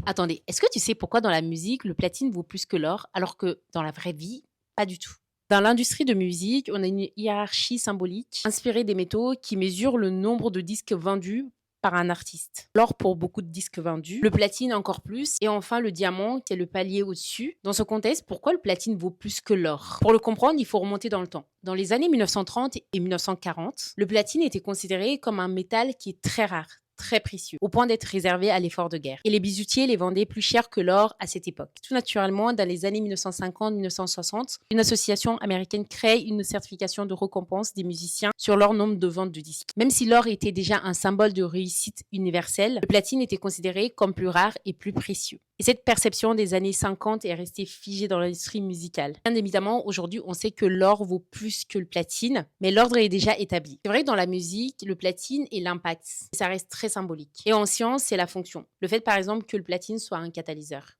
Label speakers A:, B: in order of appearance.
A: Attendez, est-ce que tu sais pourquoi dans la musique, le platine vaut plus que l'or, alors que dans la vraie vie, pas du tout? Dans l'industrie de musique, on a une hiérarchie symbolique inspirée des métaux qui mesure le nombre de disques vendus par un artiste. L'or pour beaucoup de disques vendus, le platine encore plus, et enfin le diamant qui est le palier au-dessus. Dans ce contexte, pourquoi le platine vaut plus que l'or? Pour le comprendre, il faut remonter dans le temps. Dans les années 1930 et 1940, le platine était considéré comme un métal qui est très rare, très précieux, au point d'être réservé à l'effort de guerre. Et les bijoutiers les vendaient plus cher que l'or à cette époque. Tout naturellement, dans les années 1950-1960, une association américaine crée une certification de récompense des musiciens sur leur nombre de ventes de disques. Même si l'or était déjà un symbole de réussite universelle, le platine était considéré comme plus rare et plus précieux. Et cette perception des années 50 est restée figée dans l'industrie musicale. Bien évidemment, aujourd'hui, on sait que l'or vaut plus que le platine, mais l'ordre est déjà établi. C'est vrai que dans la musique, le platine est l'impact. Ça reste très symbolique. Et en science, c'est la fonction. Le fait, par exemple, que le platine soit un catalyseur.